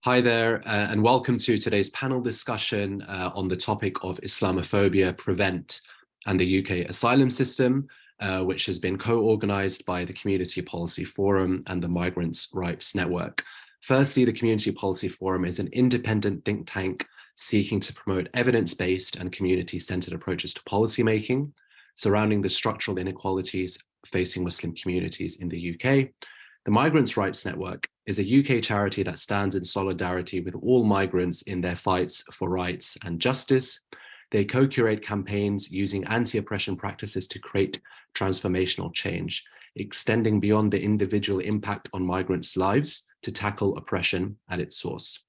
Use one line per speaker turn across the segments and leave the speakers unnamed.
Hi there, and welcome to today's panel discussion on the topic of Islamophobia, Prevent, and the UK asylum system, which has been co-organised by the Community Policy Forum and the Migrants' Rights Network. Firstly, the Community Policy Forum is an independent think tank seeking to promote evidence-based and community-centred approaches to policymaking surrounding the structural inequalities facing Muslim communities in the UK. The Migrants' Rights Network is a UK charity that stands in solidarity with all migrants in their fights for rights and justice. They co-curate campaigns using anti-oppression practices to create transformational change, extending beyond the individual impact on migrants' lives to tackle oppression at its source.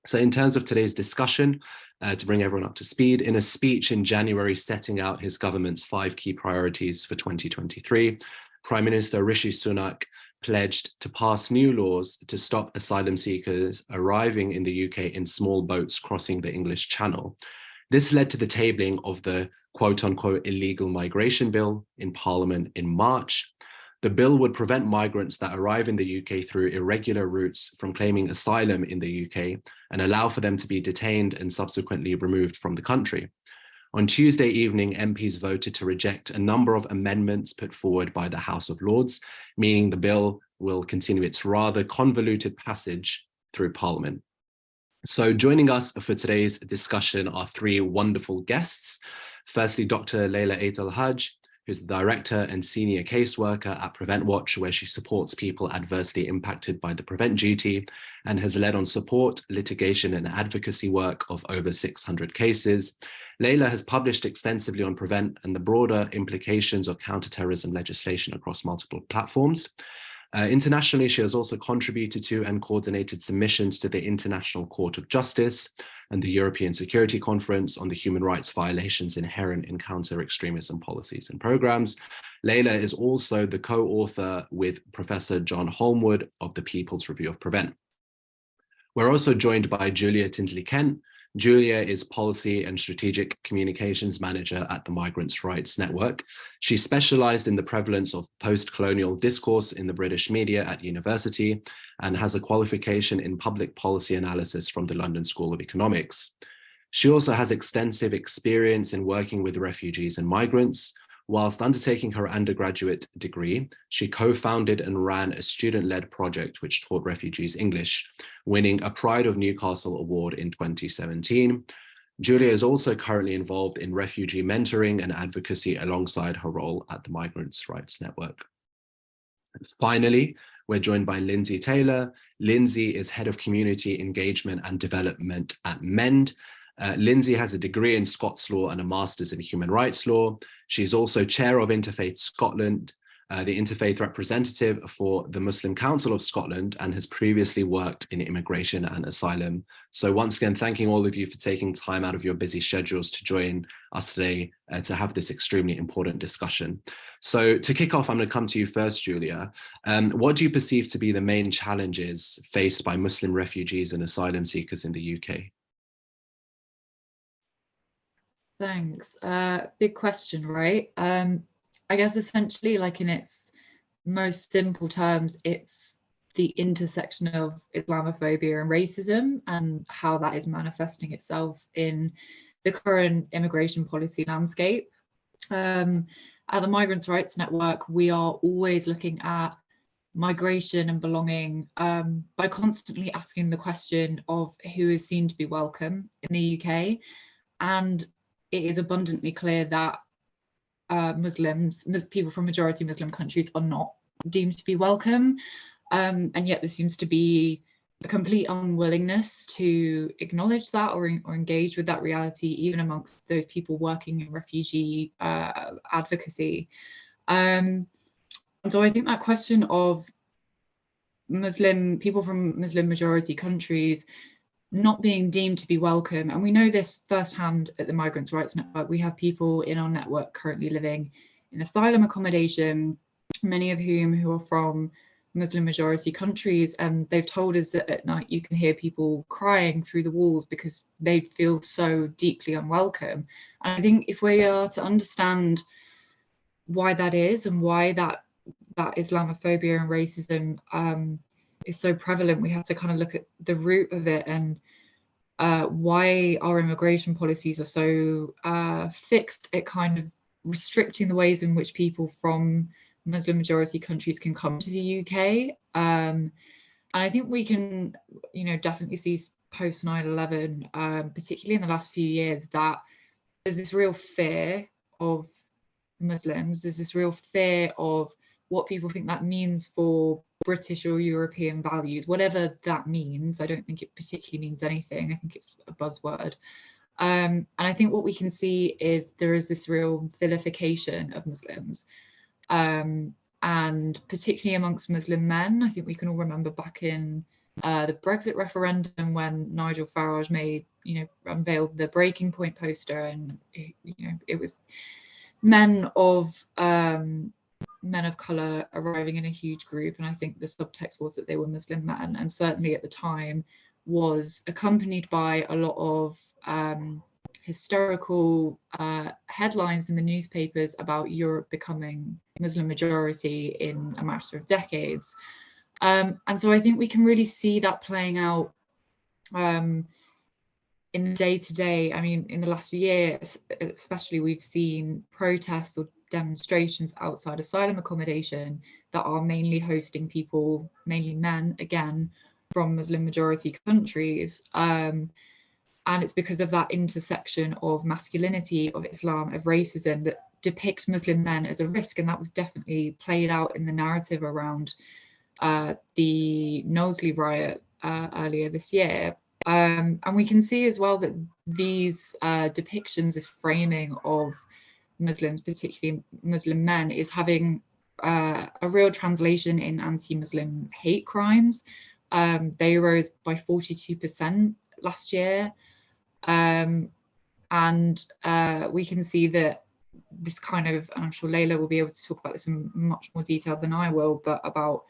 So in terms of today's discussion, to bring everyone up to speed, in a speech in January setting out his government's 5 key priorities for 2023, Prime Minister Rishi Sunak pledged to pass new laws to stop asylum seekers arriving in the UK in small boats crossing the English Channel. This led to the tabling of the quote-unquote illegal migration bill in Parliament in March. The bill would prevent migrants that arrive in the UK through irregular routes from claiming asylum in the UK and allow for them to be detained and subsequently removed from the country. On Tuesday evening, MPs voted to reject a number of amendments put forward by the House of Lords, meaning the bill will continue its rather convoluted passage through Parliament. So joining us for today's discussion are 3 wonderful guests. Firstly, Dr. Layla Aitlhadj, who's the Director and Senior Caseworker at Prevent Watch, where she supports people adversely impacted by the Prevent duty and has led on support, litigation and advocacy work of over 600 cases. Layla has published extensively on Prevent and the broader implications of counterterrorism legislation across multiple platforms. Internationally, she has also contributed to and coordinated submissions to the International Court of Justice and the European Security Conference on the human rights violations inherent in counter-extremism policies and programs. Layla is also the co-author with Professor John Holmwood of the People's Review of Prevent. We're also joined by Julia Tinsley-Kent. Julia is Policy and Strategic Communications Manager at the Migrants' Rights Network. She specialised in the prevalence of post-colonial discourse in the British media at university and has a qualification in public policy analysis from the London School of Economics. She also has extensive experience in working with refugees and migrants. Whilst undertaking her undergraduate degree, she co-founded and ran a student-led project which taught refugees English, winning a Pride of Newcastle Award in 2017. Julia is also currently involved in refugee mentoring and advocacy alongside her role at the Migrants' Rights Network. And finally, we're joined by Linsay Taylor. Linsay is Head of Community Engagement and Development at MEND. Linsay has a degree in Scots law and a master's in human rights law. She's also chair of Interfaith Scotland, the interfaith representative for the Muslim Council of Scotland, and has previously worked in immigration and asylum. So once again, thanking all of you for taking time out of your busy schedules to join us today to have this extremely important discussion. So to kick off, I'm going to come to you first, Julia. What do you perceive to be the main challenges faced by Muslim refugees and asylum seekers in the UK?
Thanks. Big question, right? I guess essentially, like in its most simple terms, it's the intersection of Islamophobia and racism and how that is manifesting itself in the current immigration policy landscape. At the Migrants' Rights Network, we are always looking at migration and belonging by constantly asking the question of who is seen to be welcome in the UK. And it is abundantly clear that people from majority Muslim countries are not deemed to be welcome. And yet there seems to be a complete unwillingness to acknowledge that or engage with that reality, even amongst those people working in refugee advocacy. And so I think that question of people from Muslim majority countries not being deemed to be welcome, and we know this firsthand at the Migrants' Rights Network. We have people in our network currently living in asylum accommodation, many of who are from Muslim majority countries, and they've told us that at night you can hear people crying through the walls because they feel so deeply unwelcome. And I think if we are to understand why that is and why that Islamophobia and racism is so prevalent, we have to kind of look at the root of it and why our immigration policies are so fixed at kind of restricting the ways in which people from Muslim majority countries can come to the UK. And I think we can, definitely see post 9/11, particularly in the last few years, that there's this real fear of Muslims. There's this real fear of what people think that means for British or European values, whatever that means. I don't think it particularly means anything. I think it's a buzzword. And I think what we can see is there is this real vilification of Muslims, and particularly amongst Muslim men. I think we can all remember back in the Brexit referendum when Nigel Farage unveiled the breaking point poster, and it was men of colour arriving in a huge group, and I think the subtext was that they were Muslim men, and certainly at the time was accompanied by a lot of historical headlines in the newspapers about Europe becoming Muslim majority in a matter of decades. And so I think we can really see that playing out in the day-to-day. I mean, in the last year, especially, we've seen protests or demonstrations outside asylum accommodation that are mainly hosting people, mainly men, again, from Muslim majority countries. And it's because of that intersection of masculinity, of Islam, of racism, that depict Muslim men as a risk. And that was definitely played out in the narrative around the Knowsley riot earlier this year. And we can see as well that these depictions, this framing of Muslims, particularly Muslim men, is having a real translation in anti-Muslim hate crimes. They rose by 42% last year. And we can see that this kind of, and I'm sure Layla will be able to talk about this in much more detail than I will, but about,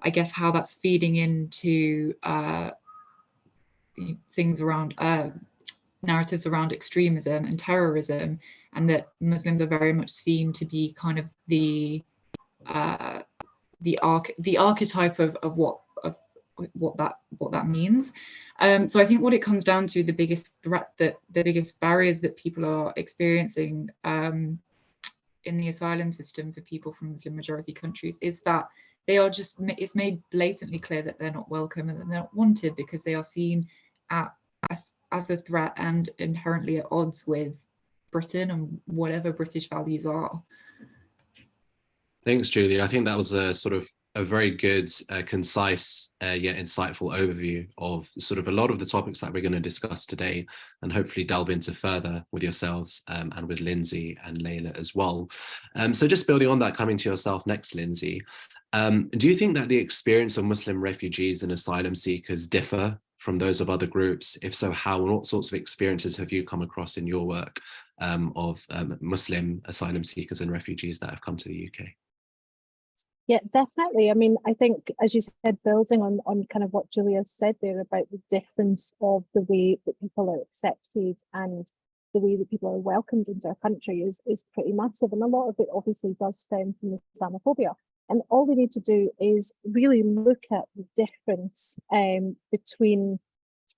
I guess, how that's feeding into things around narratives around extremism and terrorism, and that Muslims are very much seen to be kind of the archetype of what that means. So I think what it comes down to, the biggest barriers that people are experiencing in the asylum system for people from Muslim majority countries is that they are just, it's made blatantly clear that they're not welcome and that they're not wanted, because they are seen as a threat and inherently at odds with Britain and whatever British values are.
Thanks, Julie. I think that was a sort of a very good, concise, yet insightful overview of sort of a lot of the topics that we're going to discuss today, and hopefully delve into further with yourselves and with Linsay and Layla as well. So just building on that, coming to yourself next, Linsay, do you think that the experience of Muslim refugees and asylum seekers differ from those of other groups? If so, how, and what sorts of experiences have you come across in your work of Muslim asylum seekers and refugees that have come to the UK?
Yeah, definitely. I mean, I think, as you said, building on kind of what Julia said there about the difference of the way that people are accepted and the way that people are welcomed into our country is pretty massive. And a lot of it obviously does stem from Islamophobia. And all we need to do is really look at the difference between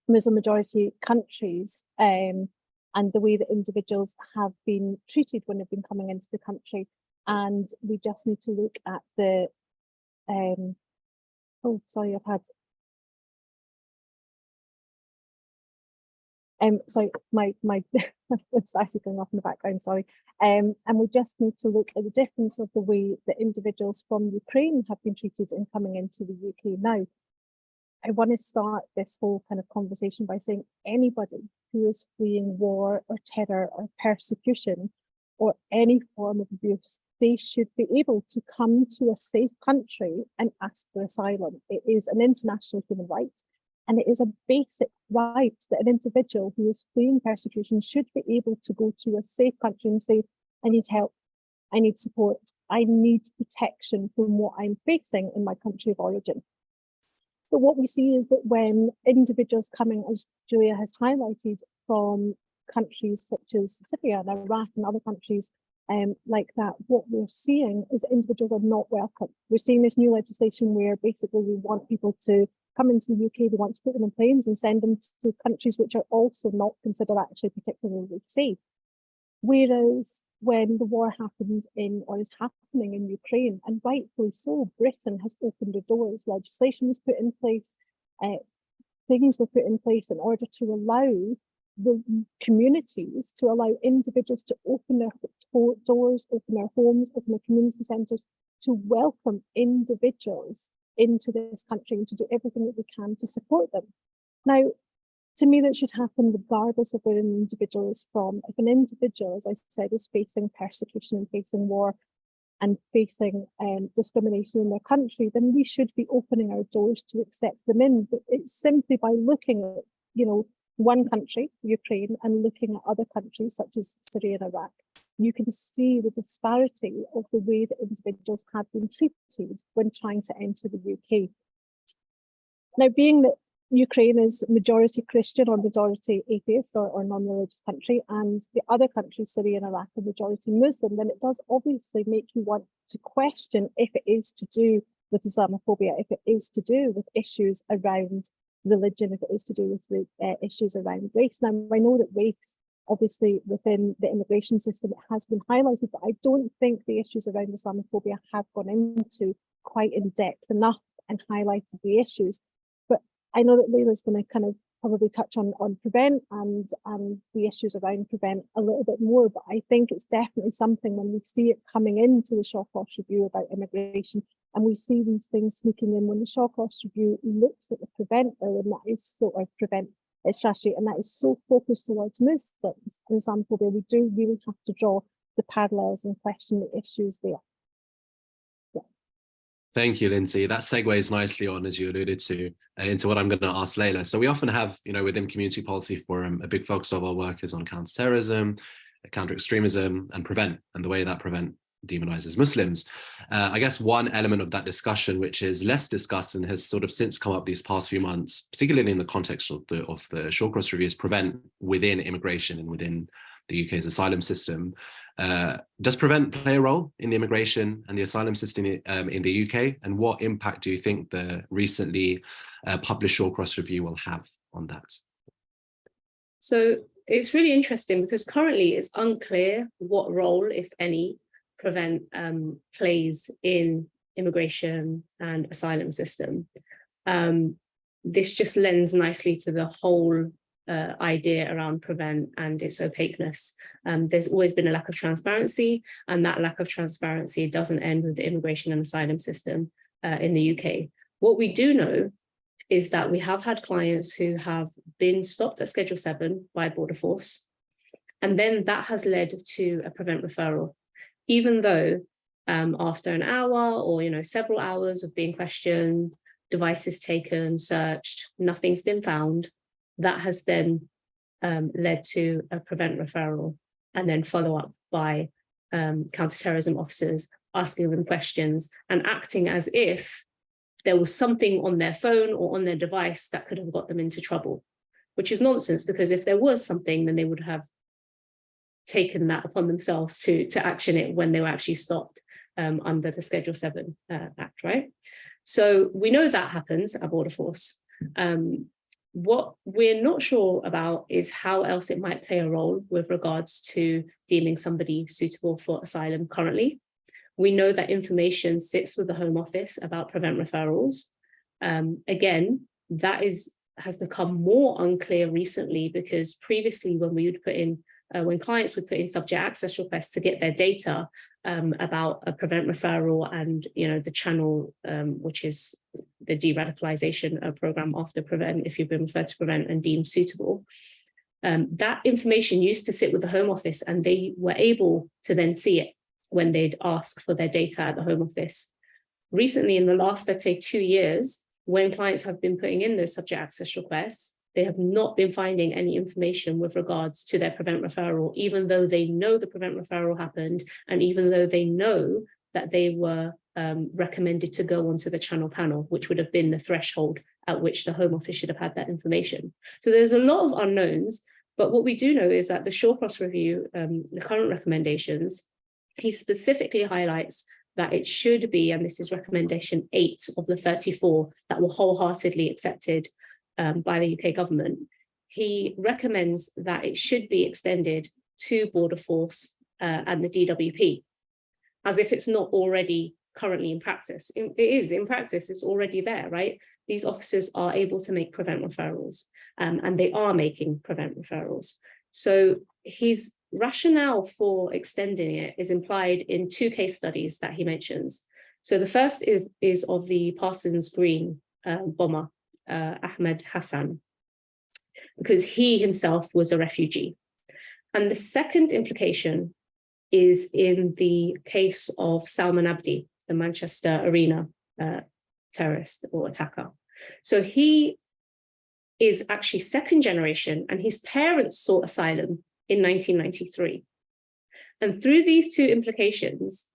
Muslim majority countries and the way that individuals have been treated when they've been coming into the country. And we just need to look at the, oh, sorry, I've had, sorry, my it's actually going off in the background, sorry. And we just need to look at the difference of the way that individuals from Ukraine have been treated in coming into the UK now. I want to start this whole kind of conversation by saying anybody who is fleeing war or terror or persecution or any form of abuse, they should be able to come to a safe country and ask for asylum. It is an international human right, and it is a basic right that an individual who is fleeing persecution should be able to go to a safe country and say, I need help, I need support, I need protection from what I'm facing in my country of origin. But what we see is that when individuals coming, as Julia has highlighted, from countries such as Syria and Iraq and other countries like that, what we're seeing is that individuals are not welcome. We're seeing this new legislation where basically we want people to come into the UK, they want to put them in planes and send them to countries which are also not considered actually particularly safe. Whereas when the war happened or is happening in Ukraine, and rightfully so, Britain has opened the doors, legislation was put in place, things were put in place in order to allow the communities, to allow individuals to open their doors, open their homes, open their community centres, to welcome individuals into this country and to do everything that we can to support them. Now, to me, that should happen regardless of where an individual is from. If an individual, as I said, is facing persecution and facing war and facing discrimination in their country, then we should be opening our doors to accept them in. But it's simply by looking at, one country, Ukraine, and looking at other countries such as Syria and Iraq, you can see the disparity of the way that individuals have been treated when trying to enter the UK. Now, being that Ukraine is majority Christian or majority atheist or non-religious country, and the other countries, Syria and Iraq, are majority Muslim, then it does obviously make you want to question if it is to do with Islamophobia, if it is to do with issues around religion, if it is to do with issues around race. Now, I know that race, obviously, within the immigration system, it has been highlighted, but I don't think the issues around Islamophobia have gone into quite in depth enough and highlighted the issues. But I know that Layla's going to kind of probably touch on prevent and the issues around prevent a little bit more, but I think it's definitely something when we see it coming into the Shawcross review about immigration, and we see these things sneaking in when the Shawcross review looks at the prevent bill, and that is sort of prevent strategy, and that is so focused towards Muslims and Islamophobia, we do really have to draw the parallels and question the issues there.
Thank you, Linsay. That segues nicely on, as you alluded to, into what I'm going to ask Layla. So we often have, within Community Policy Forum, a big focus of our work is on counterterrorism, counter-extremism, and prevent, and the way that prevent demonizes Muslims. I guess one element of that discussion, which is less discussed and has sort of since come up these past few months, particularly in the context of the Shawcross review, is prevent within immigration and within the UK's asylum system. Does prevent play a role in the immigration and the asylum system in the UK? And what impact do you think the recently published Shawcross review will have on that?
So it's really interesting because currently it's unclear what role, if any, prevent plays in immigration and asylum system. This just lends nicely to the whole idea around prevent and its opaqueness. There's always been a lack of transparency, and that lack of transparency doesn't end with the immigration and asylum system in the UK. What we do know is that we have had clients who have been stopped at Schedule 7 by Border Force, and then that has led to a prevent referral, even though after an hour or several hours of being questioned, devices taken, searched, nothing's been found. That has then led to a prevent referral and then follow up by counterterrorism officers asking them questions and acting as if there was something on their phone or on their device that could have got them into trouble, which is nonsense, because if there was something, then they would have taken that upon themselves to action it when they were actually stopped under the Schedule 7 Act, right? So we know that happens at Border Force. What we're not sure about is how else it might play a role with regards to deeming somebody suitable for asylum currently. We know that information sits with the Home Office about prevent referrals. Again, that has become more unclear recently, because previously when we would put in, when clients would put in subject access requests to get their data about a prevent referral and the channel, which is the de-radicalization program after prevent, if you've been referred to prevent and deemed suitable, that information used to sit with the Home Office, and they were able to then see it when they'd ask for their data at the Home Office. Recently, in the last, let's say 2 years, when clients have been putting in those subject access requests, they have not been finding any information with regards to their prevent referral, even though they know the prevent referral happened, and even though they know that they were recommended to go onto the channel panel, which would have been the threshold at which the Home Office should have had that information. So there's a lot of unknowns, but what we do know is that the Shawcross review, the current recommendations, he specifically highlights that it should be, and this is recommendation 8 of the 34 that were wholeheartedly accepted by the UK government. He recommends that it should be extended to Border Force and the DWP, as if it's not already currently in practice. It is in practice, it's already there, right? These officers are able to make prevent referrals, and they are making prevent referrals. So his rationale for extending it is implied in 2 case studies that he mentions. So the first is of the Parsons Green bomber, Ahmed Hassan, because he himself was a refugee. And the second implication is in the case of Salman Abdi, the Manchester Arena terrorist or attacker. So he is actually second generation, and his parents sought asylum in 1993. And through these 2 implications,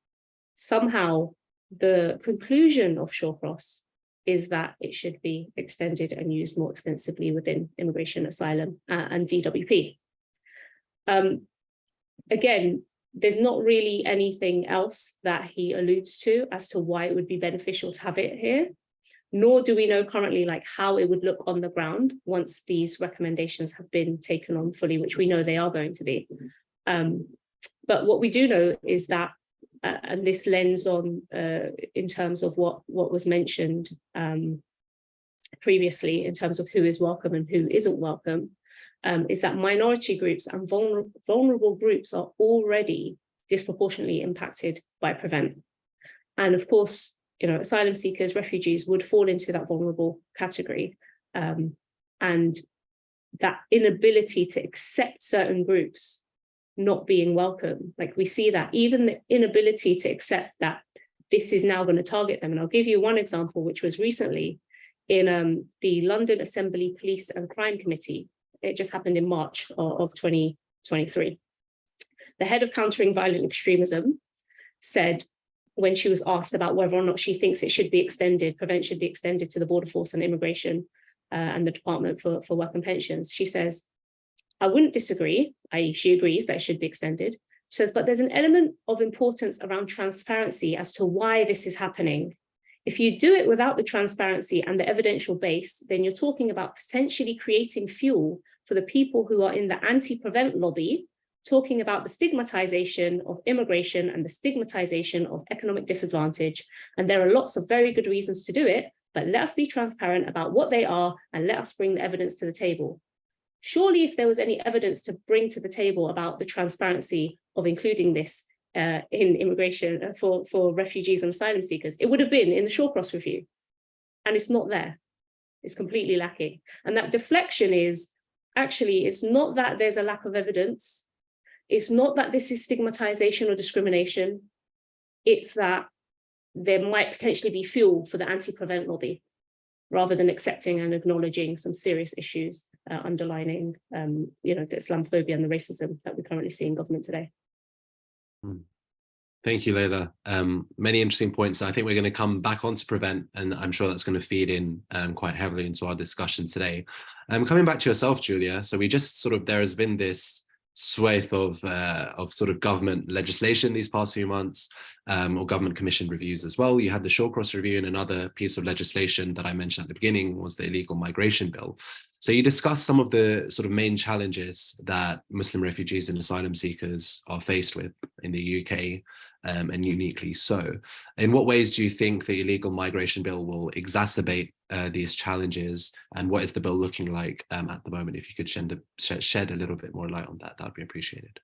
somehow the conclusion of Shawcross is that it should be extended and used more extensively within immigration, asylum, and DWP. Again, there's not really anything else that he alludes to as to why it would be beneficial to have it here, nor do we know currently like how it would look on the ground once these recommendations have been taken on fully, which we know they are going to be. But what we do know is that, and this lends on in terms of what was mentioned previously in terms of who is welcome and who isn't welcome, is that minority groups and vulnerable groups are already disproportionately impacted by prevent. And of course, you know, asylum seekers, refugees would fall into that vulnerable category. And that inability to accept certain groups not being welcome, like we see that even the inability to accept that this is now going to target them. And I'll give you one example, which was recently in the London Assembly Police and Crime Committee. It just happened in March of 2023. The head of countering violent extremism said, when she was asked about whether or not she thinks it should be extended, prevent should be extended to the Border Force and Immigration and the Department for Work and Pensions, she says, I wouldn't disagree, i.e. she agrees that it should be extended. She says, but there's an element of importance around transparency as to why this is happening. If you do it without the transparency and the evidential base, then you're talking about potentially creating fuel for the people who are in the anti-prevent lobby, talking about the stigmatization of immigration and the stigmatization of economic disadvantage. And there are lots of very good reasons to do it, but let us be transparent about what they are and let us bring the evidence to the table. Surely if there was any evidence to bring to the table about the transparency of including this in immigration for refugees and asylum seekers, it would have been in the Shawcross review. And it's not there. It's completely lacking. And that deflection is, actually, it's not that there's a lack of evidence. It's not that this is stigmatization or discrimination. It's that there might potentially be fuel for the anti-prevent lobby, rather than accepting and acknowledging some serious issues underlining, you know, the Islamophobia and the racism that we currently see in government today.
Thank you, Layla. Many interesting points. I think we're going to come back on to prevent, and I'm sure that's going to feed in quite heavily into our discussion today. Coming back to yourself, Julia. So we just sort of, there has been this swathe of sort of government legislation these past few months, or government commission reviews as well. You had the Shawcross review, and another piece of legislation that I mentioned at the beginning was the illegal migration bill. So you discussed some of the sort of main challenges that Muslim refugees and asylum seekers are faced with in the UK, and uniquely so. In what ways do you think the illegal migration bill will exacerbate these challenges, and what is the bill looking like at the moment? If you could shed a little bit more light on that, that would be appreciated.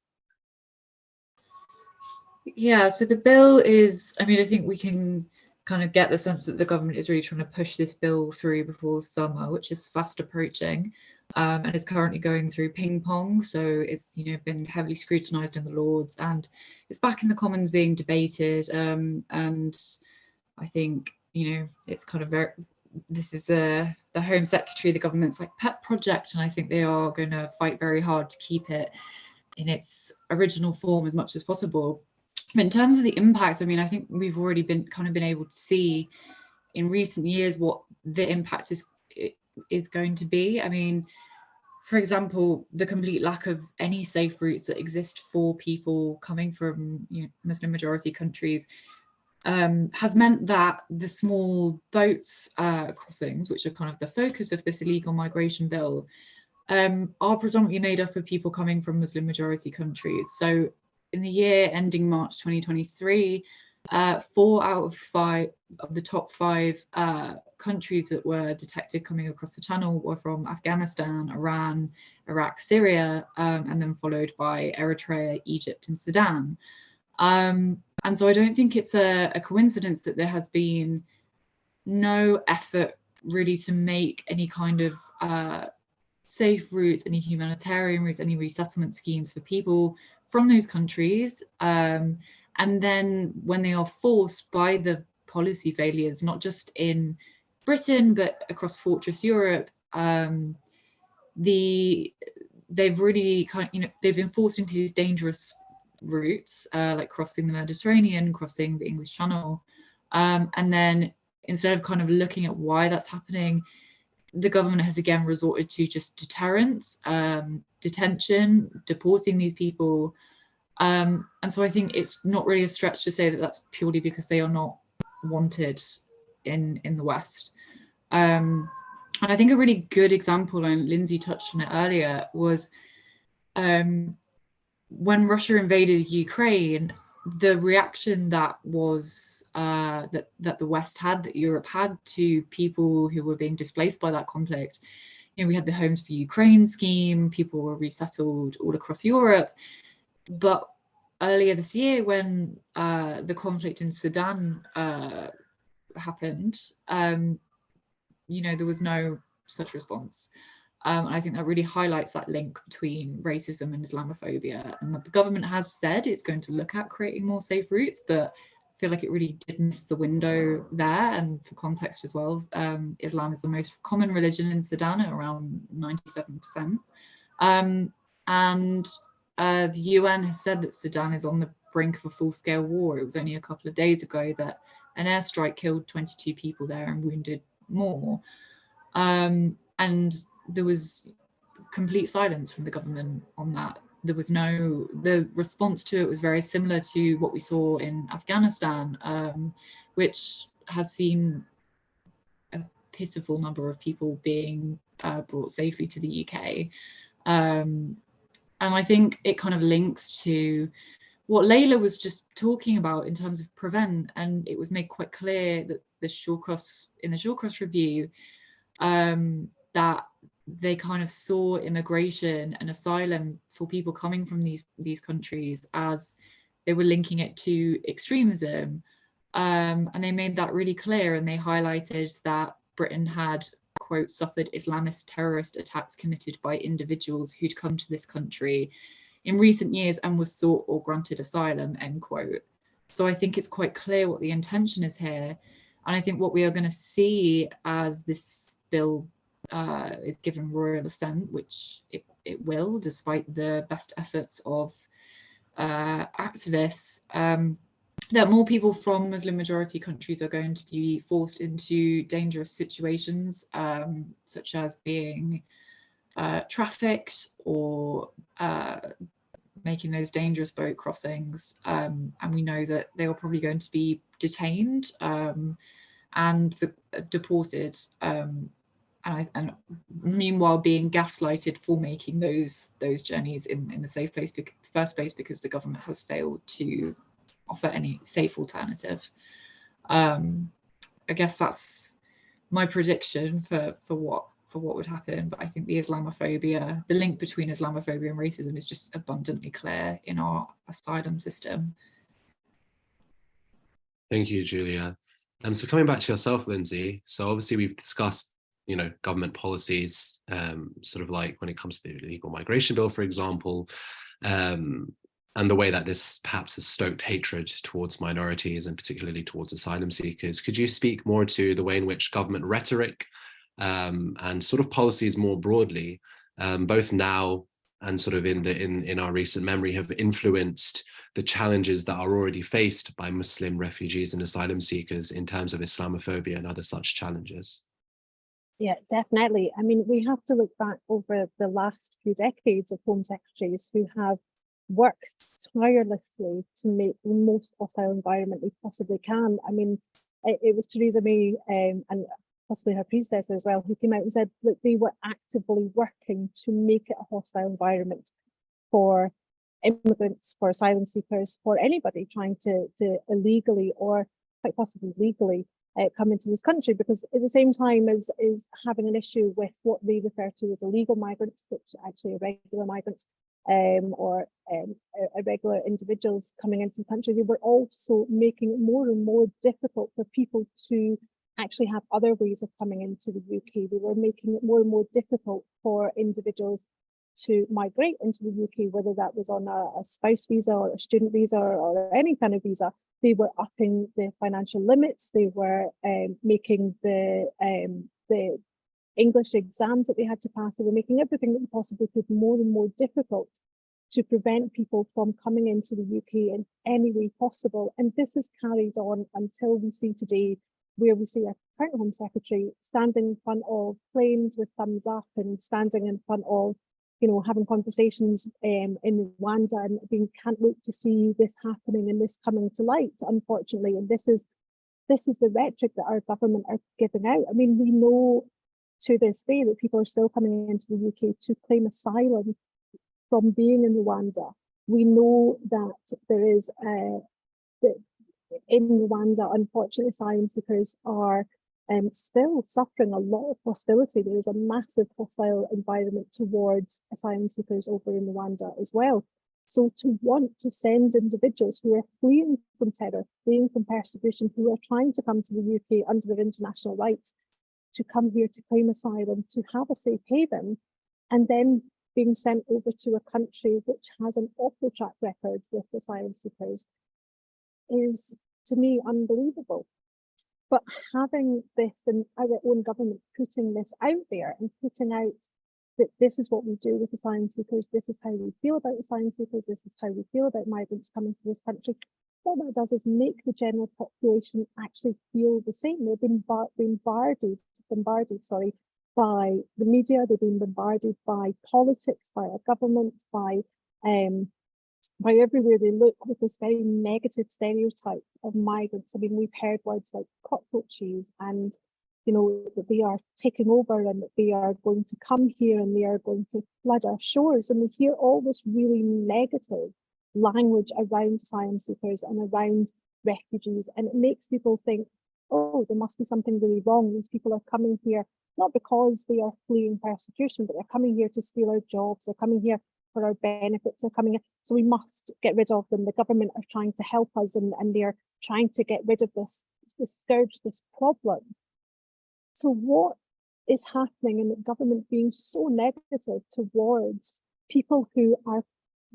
Yeah, so the bill is, I mean, I think we can kind of get the sense that the government is really trying to push this bill through before summer, which is fast approaching, and is currently going through ping pong. So it's, you know, been heavily scrutinised in the Lords, and it's back in the Commons being debated. And I think, you know, it's kind of very, this is the Home Secretary, the government's like pet project, and I think they are going to fight very hard to keep it in its original form as much as possible. But in terms of the impacts, I mean, I think we've already been able to see in recent years what the impact is going to be. I mean, for example, the complete lack of any safe routes that exist for people coming from Muslim majority countries has meant that the small boats crossings, which are kind of the focus of this illegal migration bill, are predominantly made up of people coming from Muslim majority countries. So in the year ending March 2023, 4 out of 5 of the top 5 countries that were detected coming across the channel were from Afghanistan, Iran, Iraq, Syria, and then followed by Eritrea, Egypt, and Sudan. And so I don't think it's a coincidence that there has been no effort really to make any kind of safe routes, any humanitarian routes, any resettlement schemes for people from those countries. And then when they are forced by the policy failures, not just in Britain, but across Fortress Europe, they've really they've been forced into these dangerous routes, like crossing the Mediterranean, crossing the English Channel. And then instead of kind of looking at why that's happening, the government has again resorted to just deterrence, detention, deporting these people. And so I think it's not really a stretch to say that that's purely because they are not wanted in the West. And I think a really good example, and Linsay touched on it earlier, was when Russia invaded Ukraine, the reaction that was that the West had, that Europe had, to people who were being displaced by that conflict. We had the Homes for Ukraine scheme, people were resettled all across Europe. But earlier this year, when the conflict in Sudan happened, there was no such response. And I think that really highlights that link between racism and Islamophobia, and that the government has said it's going to look at creating more safe routes, but I feel like it really did miss the window there. And for context as well, Islam is the most common religion in Sudan at around 97%. And the UN has said that Sudan is on the brink of a full-scale war. It was only a couple of days ago that an airstrike killed 22 people there and wounded more. And there was complete silence from the government on that. There was the response to it was very similar to what we saw in Afghanistan, which has seen a pitiful number of people being brought safely to the UK. And I think it kind of links to what Layla was just talking about in terms of prevent, and it was made quite clear that in the Shawcross review, that they kind of saw immigration and asylum for people coming from these countries as they were linking it to extremism. And they made that really clear, and they highlighted that Britain had, quote, suffered Islamist terrorist attacks committed by individuals who'd come to this country in recent years and was sought or granted asylum, end quote. So I think it's quite clear what the intention is here. And I think what we are going to see as this bill is given royal assent, which it will, despite the best efforts of activists, that more people from Muslim majority countries are going to be forced into dangerous situations, such as being trafficked or making those dangerous boat crossings. And we know that they are probably going to be detained and deported, and meanwhile being gaslighted for making those journeys in the first place because the government has failed to offer any safe alternative. I guess that's my prediction for what would happen, but I think the link between Islamophobia and racism is just abundantly clear in our asylum system.
Thank you, Julia. So coming back to yourself, Linsay, so obviously we've discussed government policies, sort of like when it comes to the illegal migration bill, for example, and the way that this perhaps has stoked hatred towards minorities and particularly towards asylum seekers. Could you speak more to the way in which government rhetoric and sort of policies more broadly, both now and sort of in our recent memory, have influenced the challenges that are already faced by Muslim refugees and asylum seekers in terms of Islamophobia and other such challenges?
Yeah, definitely. I mean, we have to look back over the last few decades of Home Secretaries who have worked tirelessly to make the most hostile environment they possibly can. I mean, it was Theresa May and possibly her predecessor as well, who came out and said that they were actively working to make it a hostile environment for immigrants, for asylum seekers, for anybody trying to illegally or quite possibly legally come into this country, because at the same time as having an issue with what they refer to as illegal migrants, which actually are regular migrants, or irregular individuals coming into the country, they were also making it more and more difficult for people to actually have other ways of coming into the UK. They were making it more and more difficult for individuals to migrate into the UK, whether that was on a spouse visa or a student visa or any kind of visa. They were upping the financial limits. They were making the English exams that they had to pass. They were making everything that they possibly could more and more difficult to prevent people from coming into the UK in any way possible. And this is carried on until we see today, where we see our current Home Secretary standing in front of planes with thumbs up and standing in front of, you know, having conversations in Rwanda and being, can't wait to see this happening and this coming to light, unfortunately. And this is the rhetoric that our government are giving out. I mean, we know to this day that people are still coming into the UK to claim asylum from being in Rwanda. We know that there is that in Rwanda, unfortunately, asylum seekers are still suffering a lot of hostility. There is a massive hostile environment towards asylum seekers over in Rwanda as well. So to want to send individuals who are fleeing from terror, fleeing from persecution, who are trying to come to the UK under their international rights, to come here to claim asylum, to have a safe haven, and then being sent over to a country which has an awful track record with asylum seekers, is to me unbelievable. But having this and our own government putting this out there and putting out that this is what we do with asylum seekers, this is how we feel about asylum seekers, this is how we feel about migrants coming to this country, what that does is make the general population actually feel the same. They've been bombarded by the media, they've been bombarded by politics, by our government, by everywhere they look, with this very negative stereotype of migrants. I mean, we've heard words like cockroaches and, you know, that they are taking over and that they are going to come here and they are going to flood our shores. And we hear all this really negative language around asylum seekers and around refugees. And it makes people think, oh, there must be something really wrong. These people are coming here not because they are fleeing persecution, but they're coming here to steal our jobs. They're coming here for our benefits. They're coming here, so we must get rid of them. The government are trying to help us, and they're trying to get rid of this scourge, this problem. So what is happening in the government being so negative towards people who are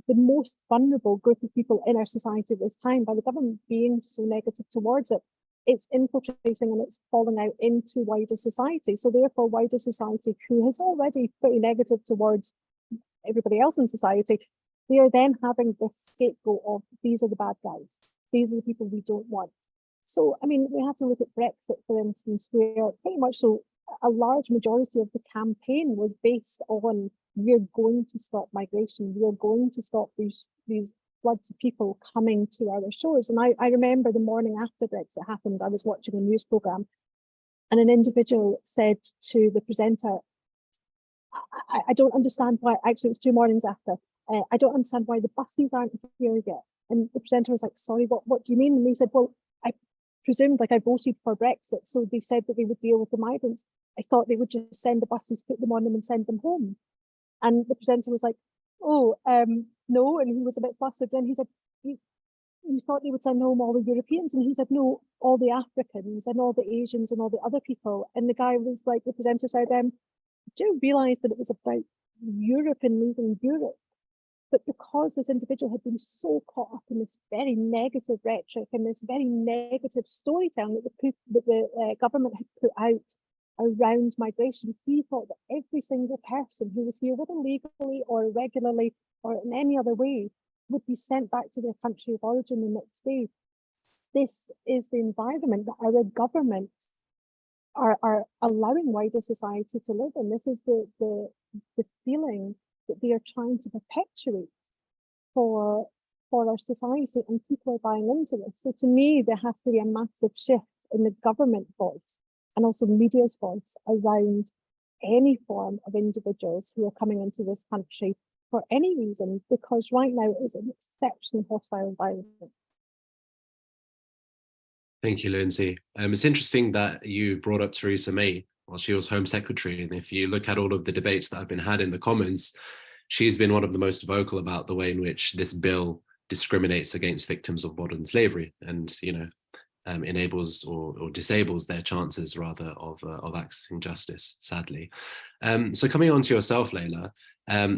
the most vulnerable group of people in our society at this time, by the government being so negative towards it, it's infiltrating and it's falling out into wider society. So therefore, wider society, who is already pretty negative towards everybody else in society, they are then having this scapegoat of, these are the bad guys, these are the people we don't want. So, I mean, we have to look at Brexit, for instance, where pretty much so a large majority of the campaign was based on, we're going to stop migration, we're going to stop these floods of people coming to our shores. And I remember the morning after Brexit happened, I was watching a news programme and an individual said to the presenter, I don't understand why, actually it was 2 mornings after, I don't understand why the buses aren't here yet. And the presenter was like, sorry, what do you mean? And they said, well, I presumed, like, I voted for Brexit, so they said that they would deal with the migrants. I thought they would just send the buses, put them on them and send them home. And the presenter was like, oh, no, and he was a bit flustered. Then he said, you thought they would send home all the Europeans? And he said, no, all the Africans and all the Asians and all the other people. And the guy was like, the presenter said, do you realise that it was about Europe and leaving Europe? But because this individual had been so caught up in this very negative rhetoric and this very negative storytelling that the government had put out around migration, he thought that every single person who was here, whether legally or irregularly or in any other way, would be sent back to their country of origin the next day. This is the environment that our government are allowing wider society to live in. This is the feeling that they are trying to perpetuate for our society, and people are buying into this. So to me, there has to be a massive shift in the government voice and also media's voice around any form of individuals who are coming into this country for any reason, because right now it is an exceptionally hostile environment.
Thank you, Linsay. It's interesting that you brought up Theresa May while she was Home Secretary. And if you look at all of the debates that have been had in the Commons, she's been one of the most vocal about the way in which this bill discriminates against victims of modern slavery and, enables or disables their chances rather of accessing justice, sadly. So coming on to yourself, Layla,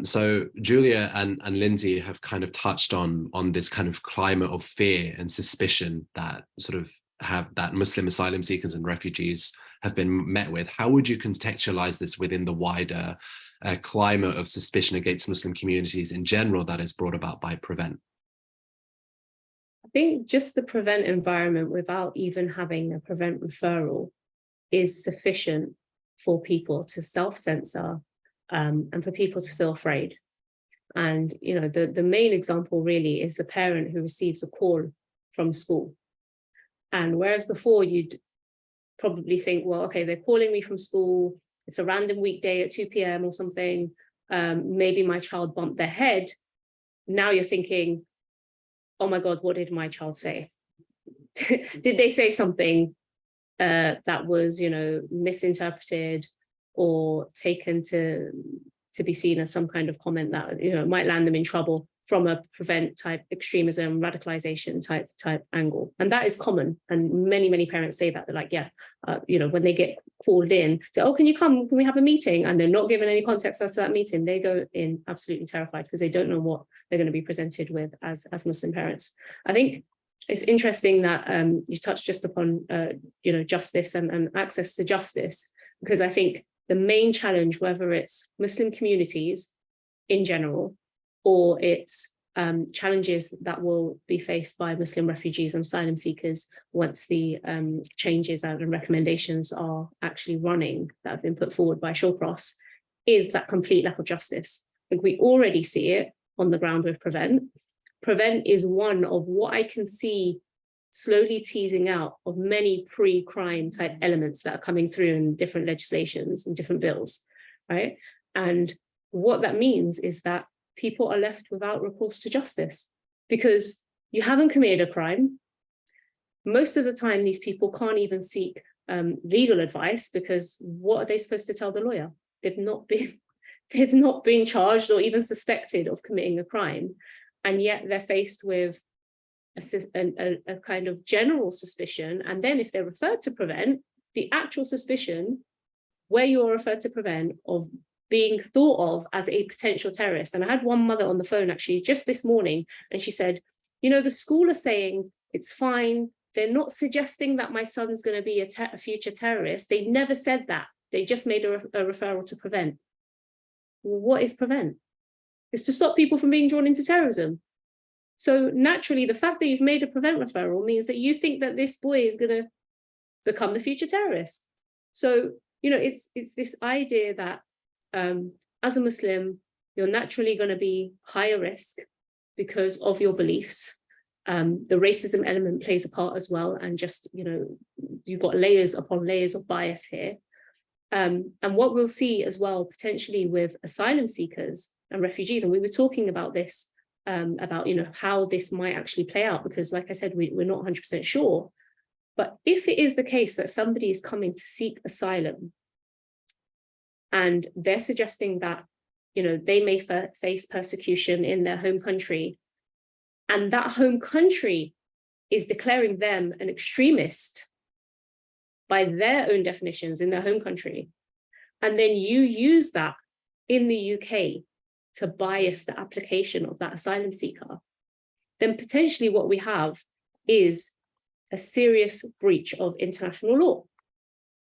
so Julia and Linsay have kind of touched on this kind of climate of fear and suspicion that Muslim asylum seekers and refugees have been met with. How would you contextualize this within the wider climate of suspicion against Muslim communities in general that is brought about by Prevent?
I think just the Prevent environment without even having a Prevent referral is sufficient for people to self-censor and for people to feel afraid. And, the main example really is the parent who receives a call from school. And whereas before you'd probably think, well, okay, they're calling me from school, it's a random weekday at 2 p.m. or something, maybe my child bumped their head. Now you're thinking, oh my God, what did my child say? Did they say something that was, misinterpreted or taken to be seen as some kind of comment that, might land them in trouble from a Prevent type extremism, radicalization type angle. And that is common. And many parents say that. They're like, yeah, when they get called in, say, oh, can you come? Can we have a meeting? And they're not given any context as to that meeting. They go in absolutely terrified because they don't know what they're going to be presented with as Muslim parents. I think it's interesting that you touched just upon, justice and access to justice, because I think the main challenge, whether it's Muslim communities in general, or it's challenges that will be faced by Muslim refugees and asylum seekers once the changes and recommendations are actually running that have been put forward by Shawcross, is that complete lack of justice. I think we already see it on the ground with Prevent. Prevent is one of what I can see slowly teasing out of many pre-crime type elements that are coming through in different legislations and different bills, right? And what that means is that people are left without recourse to justice because you haven't committed a crime. Most of the time, these people can't even seek legal advice because what are they supposed to tell the lawyer? They've not been charged or even suspected of committing a crime, and yet they're faced with a kind of general suspicion. And then if they're referred to Prevent, the actual suspicion where you're referred to Prevent of being thought of as a potential terrorist. And I had one mother on the phone actually just this morning, and she said, the school are saying it's fine. They're not suggesting that my son's going to be a future terrorist. They never said that. They just made a referral to Prevent. What is Prevent? It's to stop people from being drawn into terrorism. So naturally, the fact that you've made a Prevent referral means that you think that this boy is going to become the future terrorist. So, it's this idea that as a Muslim, you're naturally going to be higher risk because of your beliefs. The racism element plays a part as well. And just, you've got layers upon layers of bias here. And what we'll see as well, potentially with asylum seekers and refugees, and we were talking about this, about, how this might actually play out, because like I said, we're not 100% sure. But if it is the case that somebody is coming to seek asylum, and they're suggesting that, they may face persecution in their home country, and that home country is declaring them an extremist by their own definitions in their home country, and then you use that in the UK to bias the application of that asylum seeker, then potentially what we have is a serious breach of international law,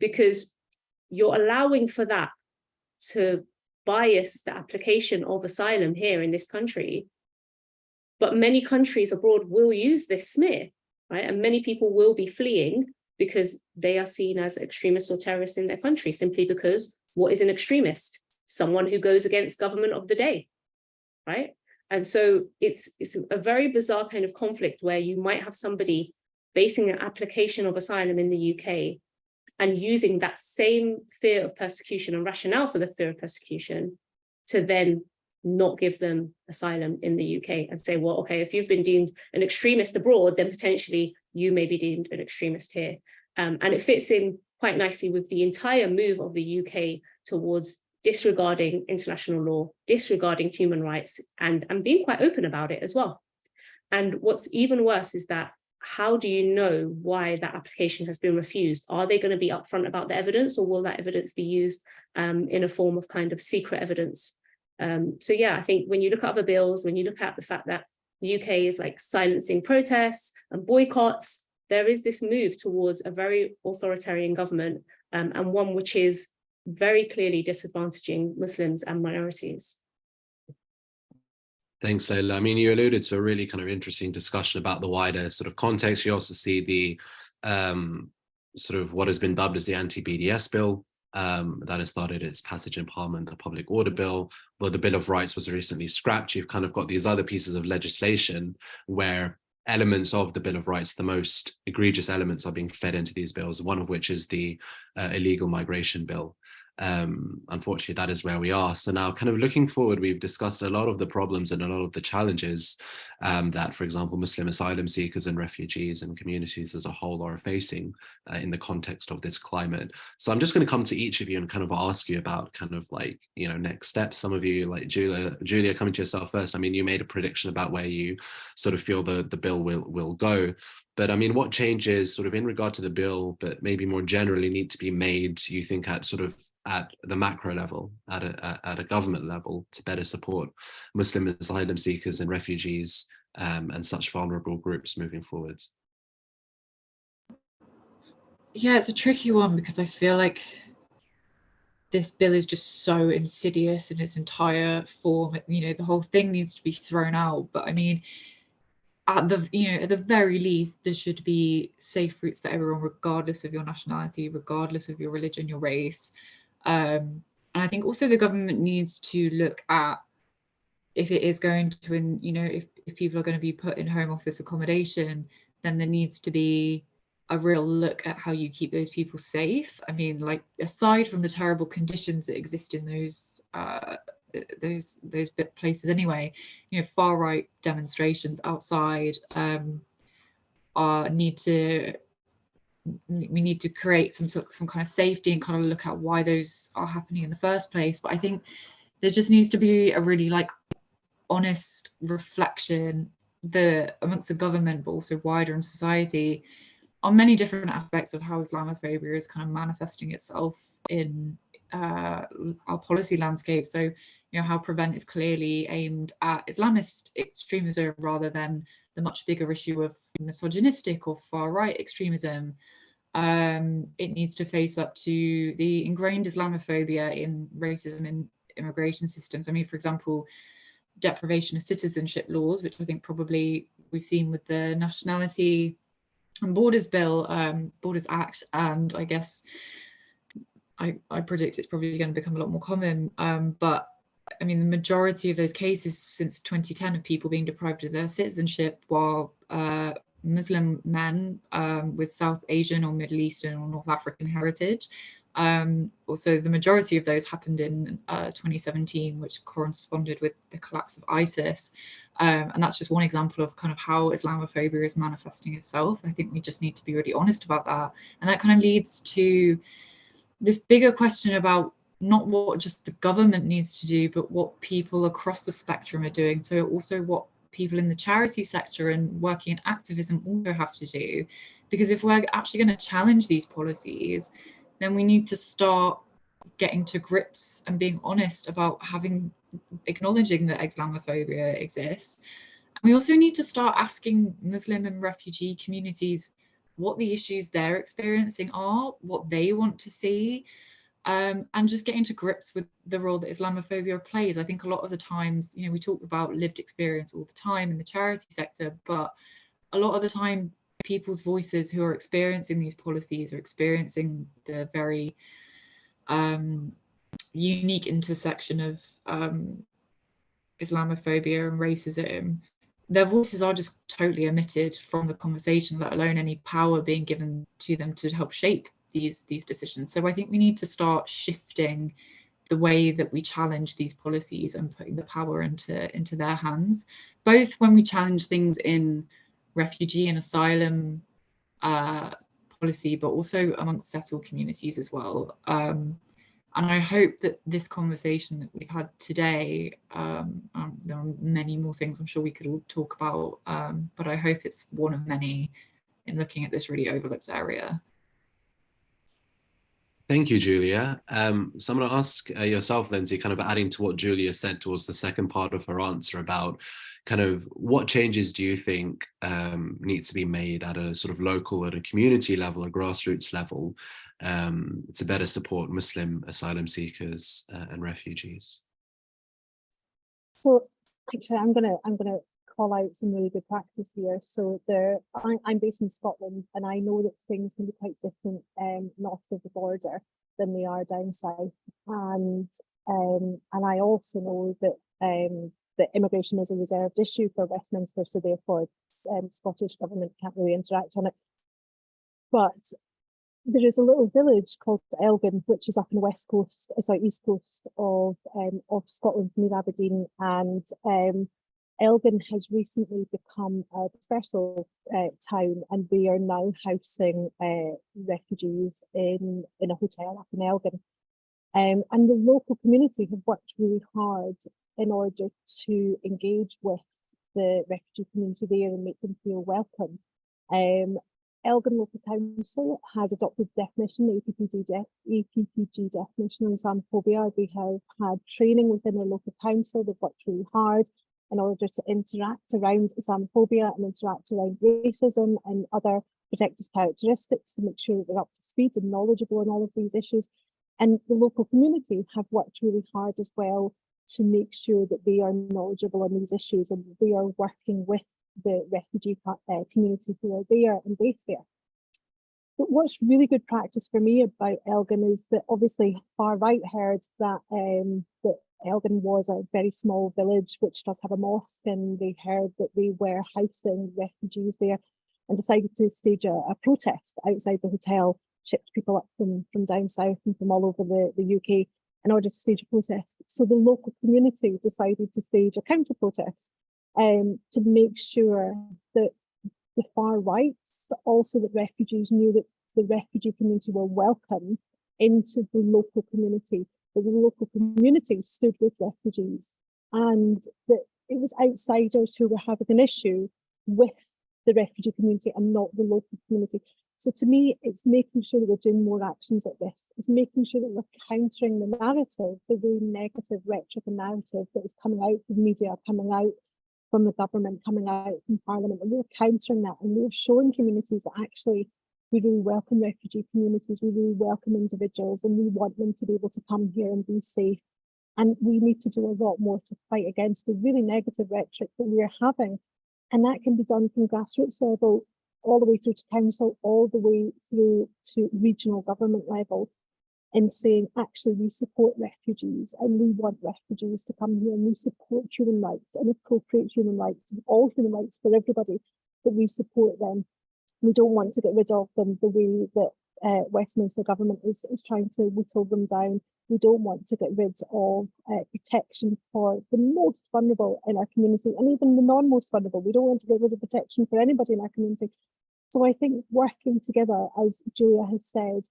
because you're allowing for that to bias the application of asylum here in this country. But many countries abroad will use this smear, right? And many people will be fleeing because they are seen as extremists or terrorists in their country, simply because what is an extremist? Someone who goes against government of the day, right? And so it's a very bizarre kind of conflict where you might have somebody basing an application of asylum in the UK and using that same fear of persecution and rationale for the fear of persecution to then not give them asylum in the UK and say, well, okay, if you've been deemed an extremist abroad, then potentially you may be deemed an extremist here. And it fits in quite nicely with the entire move of the UK towards disregarding international law, disregarding human rights, and being quite open about it as well. And what's even worse is that, how do you know why that application has been refused? Are they going to be upfront about the evidence, or will that evidence be used in a form of kind of secret evidence? So yeah, I think when you look at other bills, when you look at the fact that the UK is like silencing protests and boycotts, there is this move towards a very authoritarian government, and one which is very clearly disadvantaging Muslims and minorities.
Thanks, Layla. I mean, you alluded to a really kind of interesting discussion about the wider sort of context. You also see the sort of what has been dubbed as the anti-BDS bill that has started its passage in Parliament, the Public Order Bill, where the Bill of Rights was recently scrapped. You've kind of got these other pieces of legislation where elements of the Bill of Rights, the most egregious elements, are being fed into these bills, one of which is the illegal migration bill. Unfortunately, that is where we are. So now, kind of looking forward, we've discussed a lot of the problems and a lot of the challenges that, for example, Muslim asylum seekers and refugees and communities as a whole are facing in the context of this climate. So I'm just going to come to each of you and kind of ask you about kind of like, you know, next steps. Some of you, like Julia, coming to yourself first. I mean, you made a prediction about where you sort of feel the bill will go. But I mean, what changes sort of in regard to the bill, but maybe more generally, need to be made, you think, at sort of at the macro level, at a government level, to better support Muslim asylum seekers and refugees and such vulnerable groups moving forwards?
Yeah, it's a tricky one, because I feel like this bill is just so insidious in its entire form. You know, the whole thing needs to be thrown out. But I mean, at the very least, there should be safe routes for everyone, regardless of your nationality, regardless of your religion, your race. And I think also the government needs to look at, if it is going to, you know, if people are going to be put in home office accommodation, then there needs to be a real look at how you keep those people safe. I mean, like, aside from the terrible conditions that exist in those places anyway, you know, far right demonstrations outside we need to create some kind of safety and kind of look at why those are happening in the first place. But I think there just needs to be a really like honest reflection amongst the government, but also wider in society, on many different aspects of how Islamophobia is kind of manifesting itself in our policy landscape. So, you know, how Prevent is clearly aimed at Islamist extremism rather than the much bigger issue of misogynistic or far right extremism. It needs to face up to the ingrained Islamophobia in racism in immigration systems. I mean, for example, deprivation of citizenship laws, which I think probably we've seen with the Nationality and Borders Bill, Borders Act, and I guess I predict it's probably going to become a lot more common. But I mean, the majority of those cases since 2010 of people being deprived of their citizenship while Muslim men with South Asian or Middle Eastern or North African heritage. Also, the majority of those happened in 2017, which corresponded with the collapse of ISIS. And that's just one example of kind of how Islamophobia is manifesting itself. I think we just need to be really honest about that. And that kind of leads to this bigger question about not what just the government needs to do, but what people across the spectrum are doing. So also what people in the charity sector and working in activism also have to do. Because if we're actually going to challenge these policies, then we need to start getting to grips and being honest about acknowledging that Islamophobia exists. And we also need to start asking Muslim and refugee communities what the issues they're experiencing are, what they want to see, and just getting to grips with the role that Islamophobia plays. I think a lot of the times, you know, we talk about lived experience all the time in the charity sector, but a lot of the time people's voices who are experiencing these policies, or experiencing the very unique intersection of Islamophobia and racism, their voices are just totally omitted from the conversation, let alone any power being given to them to help shape these decisions. So I think we need to start shifting the way that we challenge these policies and putting the power into their hands, both when we challenge things in refugee and asylum policy, but also amongst settled communities as well. And I hope that this conversation that we've had today, there are many more things I'm sure we could all talk about, but I hope it's one of many in looking at this really overlooked area.
Thank you, Julia. So I'm going to ask yourself, Linsay, kind of adding to what Julia said towards the second part of her answer about kind of what changes do you think needs to be made at a sort of local, at a community level, a grassroots level, to better support Muslim asylum seekers and refugees?
So actually, I'm gonna call out some really good practice here. So I'm based in Scotland, and I know that things can be quite different north of the border than they are down south. And I also know that immigration is a reserved issue for Westminster, so therefore Scottish government can't really interact on it. But there is a little village called Elgin, which is up on the west coast, east coast of Scotland, near Aberdeen, and Elgin has recently become a dispersal town, and they are now housing refugees in a hotel up in Elgin. And the local community have worked really hard in order to engage with the refugee community there and make them feel welcome. Elgin Local Council has adopted the definition, APPG definition of Islamophobia. They have had training within their local council. They've worked really hard in order to interact around Islamophobia and interact around racism and other protective characteristics to make sure that they're up to speed and knowledgeable on all of these issues. And the local community have worked really hard as well to make sure that they are knowledgeable on these issues, and they are working with the refugee community who are there and based there. But what's really good practice for me about Elgin is that obviously far right heard that that Elgin was a very small village which does have a mosque, and they heard that they were housing refugees there and decided to stage a protest outside the hotel, shipped people up from down south and from all over the UK in order to stage a protest. So the local community decided to stage a counter protest to make sure that the far right, but also that refugees knew that the refugee community were welcome into the local community, that the local community stood with refugees, and that it was outsiders who were having an issue with the refugee community and not the local community. So to me, it's making sure that we're doing more actions like this. It's making sure that we're countering the narrative, the really negative rhetoric and narrative that is coming out from media, coming out from the government, coming out from Parliament, and we're countering that, and we're showing communities that actually we really welcome refugee communities, we really welcome individuals, and we want them to be able to come here and be safe. And we need to do a lot more to fight against the really negative rhetoric that we're having. And that can be done from grassroots level, all the way through to council, all the way through to regional government level, in saying, actually, we support refugees and we want refugees to come here, and we support human rights and appropriate human rights and all human rights for everybody, that we support them. We don't want to get rid of them the way that Westminster government is trying to whittle them down. We don't want to get rid of protection for the most vulnerable in our community, and even the non-most vulnerable. We don't want to get rid of protection for anybody in our community. So I think working together, as Julia has said,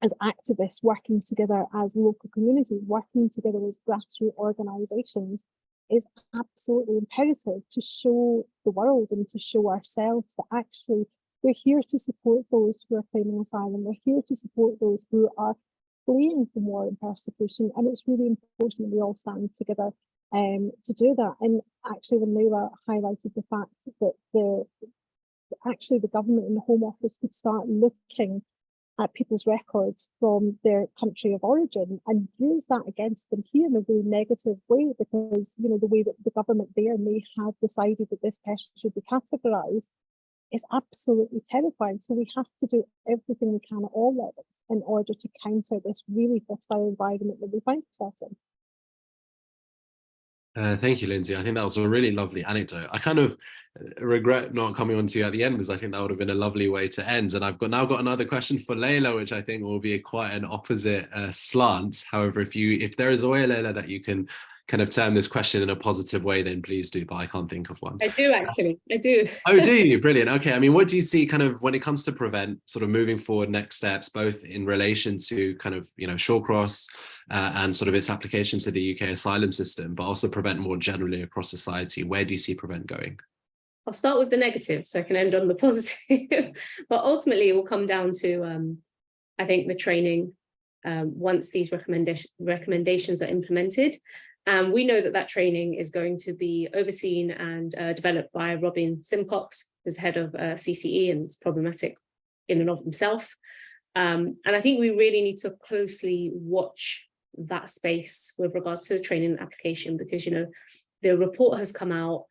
as activists, working together as local communities, working together as grassroots organisations, is absolutely imperative to show the world and to show ourselves that actually we're here to support those who are claiming asylum. We're here to support those who are fleeing from war and persecution, and it's really important that we all stand together to do that. And actually, when Layla highlighted the fact that the government and the Home Office could start looking at people's records from their country of origin and use that against them here in a really negative way, because the way that the government there may have decided that this person should be categorised, is absolutely terrifying. So we have to do everything we can at all levels in order to counter this really hostile environment that we find ourselves in.
Thank you, Linsay. I think that was a really lovely anecdote. I kind of regret not coming on to you at the end, because I think that would have been a lovely way to end. And I've now got another question for Layla, which I think will be quite an opposite slant. However, if there is a way, Layla, that you can kind of turn this question in a positive way, then please do, but I can't think of one.
I do, actually. I do.
Oh, do you? Brilliant. Okay. I mean, what do you see kind of when it comes to Prevent, sort of moving forward, next steps, both in relation to kind of, Shawcross and sort of its application to the UK asylum system, but also Prevent more generally across society? Where do you see Prevent going?
I'll start with the negative so I can end on the positive. But ultimately, it will come down to, I think, the training once these recommendations are implemented. We know that training is going to be overseen and developed by Robin Simcox, who's head of CCE, and it's problematic in and of himself. And I think we really need to closely watch that space with regards to the training and application, because, the report has come out.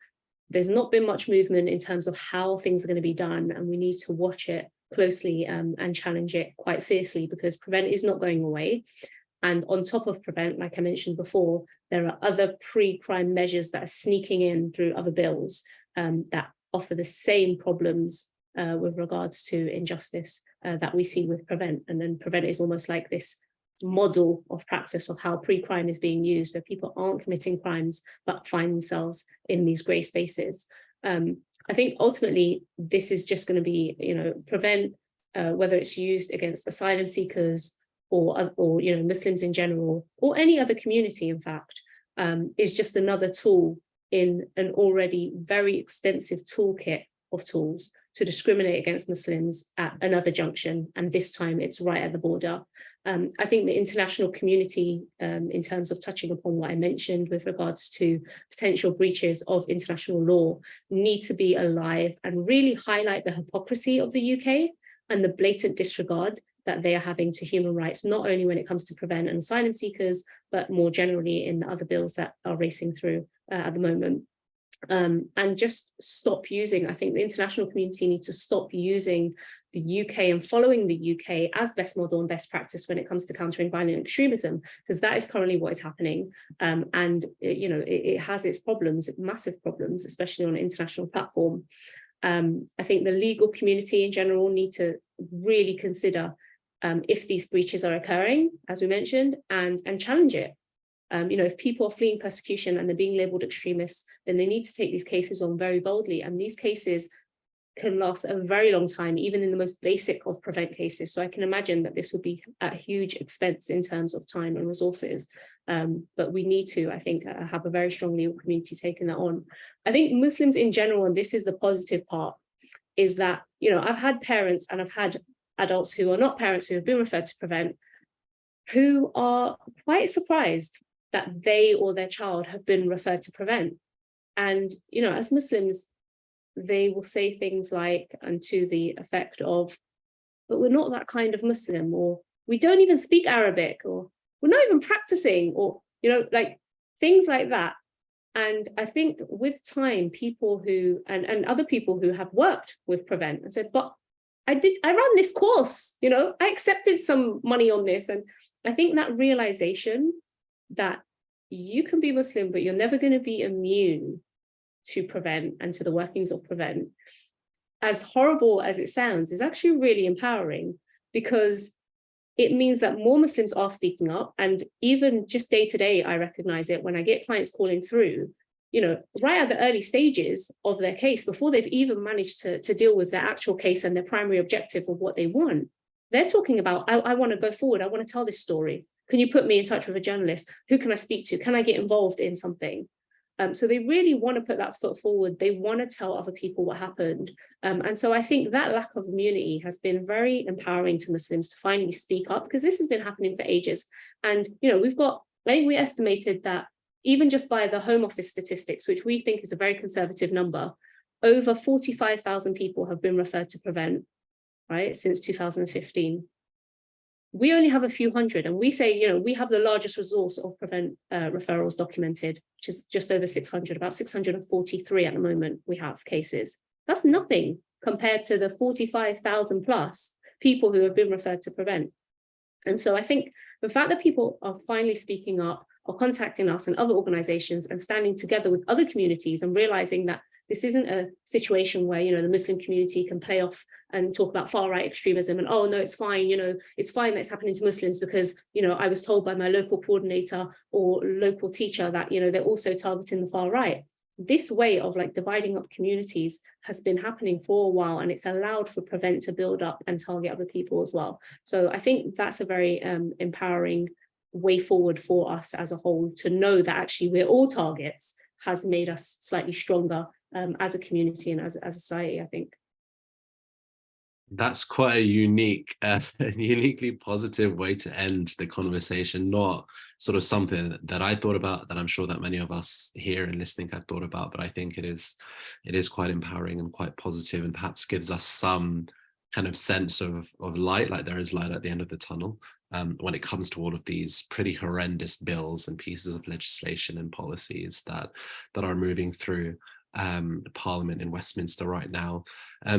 There's not been much movement in terms of how things are going to be done, and we need to watch it closely and challenge it quite fiercely, because Prevent is not going away. And on top of Prevent, like I mentioned before, there are other pre-crime measures that are sneaking in through other bills that offer the same problems with regards to injustice that we see with Prevent. And then Prevent is almost like this model of practice of how pre-crime is being used, where people aren't committing crimes but find themselves in these grey spaces. I think ultimately this is just going to be, Prevent, whether it's used against asylum seekers or Muslims in general, or any other community, in fact, is just another tool in an already very extensive toolkit of tools to discriminate against Muslims at another junction, and this time it's right at the border. I think the international community, in terms of touching upon what I mentioned with regards to potential breaches of international law, need to be alive and really highlight the hypocrisy of the UK and the blatant disregard that they are having to human rights, not only when it comes to Prevent and asylum seekers, but more generally in the other bills that are racing through at the moment. And just stop using, I think the international community needs to stop using the UK and following the UK as best model and best practice when it comes to countering violent extremism, because that is currently what is happening. And it has its problems, massive problems, especially on an international platform. I think the legal community in general need to really consider if these breaches are occurring, as we mentioned, and challenge it. If people are fleeing persecution and they're being labelled extremists, then they need to take these cases on very boldly. And these cases can last a very long time, even in the most basic of Prevent cases. So I can imagine that this would be at a huge expense in terms of time and resources. But we need to, I think, have a very strong legal community taking that on. I think Muslims in general, and this is the positive part, is that, I've had parents and I've had adults who are not parents who have been referred to Prevent, who are quite surprised that they or their child have been referred to Prevent. And, as Muslims, they will say things like, and to the effect of, but we're not that kind of Muslim, or we don't even speak Arabic, or we're not even practicing, or, like things like that. And I think with time, people who, and other people who have worked with Prevent and said, but I ran this course, I accepted some money on this. And I think that realization that you can be Muslim, but you're never going to be immune to Prevent and to the workings of Prevent, as horrible as it sounds, is actually really empowering, because it means that more Muslims are speaking up. And even just day to day, I recognize it when I get clients calling through, right at the early stages of their case, before they've even managed to deal with their actual case and their primary objective of what they want. They're talking about, I want to go forward. I want to tell this story. Can you put me in touch with a journalist? Who can I speak to? Can I get involved in something? So they really want to put that foot forward. They want to tell other people what happened. And so I think that lack of immunity has been very empowering to Muslims to finally speak up, because this has been happening for ages. And, we've got, I think we estimated that even just by the Home Office statistics, which we think is a very conservative number, over 45,000 people have been referred to Prevent, right, since 2015. We only have a few hundred, and we say, we have the largest resource of Prevent referrals documented, which is just over 600, about 643 at the moment we have cases. That's nothing compared to the 45,000 plus people who have been referred to Prevent. And so I think the fact that people are finally speaking up, or contacting us and other organizations and standing together with other communities and realizing that this isn't a situation where, the Muslim community can play off and talk about far-right extremism and, oh, no, it's fine, it's fine that it's happening to Muslims because, I was told by my local coordinator or local teacher that, they're also targeting the far right. This way of dividing up communities has been happening for a while, and it's allowed for Prevent to build up and target other people as well. So I think that's a very empowering way forward for us as a whole, to know that actually we're all targets has made us slightly stronger as a community and as a society, I think.
That's quite a uniquely positive way to end the conversation, not sort of something that I thought about, that I'm sure that many of us here and listening have thought about, but I think it is quite empowering and quite positive, and perhaps gives us some kind of sense of light, like there is light at the end of the tunnel when it comes to all of these pretty horrendous bills and pieces of legislation and policies that are moving through Parliament in Westminster right now.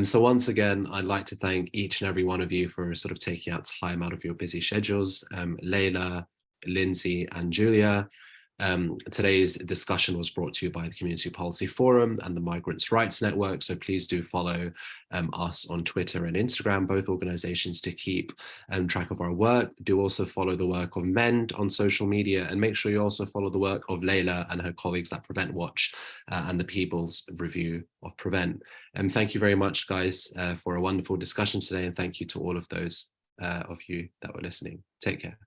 So once again, I'd like to thank each and every one of you for sort of taking out time out of your busy schedules. Layla, Linsay, and Julia. Today's discussion was brought to you by the Community Policy Forum and the Migrants' Rights Network, so please do follow us on Twitter and Instagram, both organizations, to keep track of our work. Do also follow the work of MEND on social media, and make sure you also follow the work of Layla and her colleagues at Prevent Watch and the People's Review of Prevent. And thank you very much, guys, for a wonderful discussion today, and thank you to all of those of you that were listening. Take care.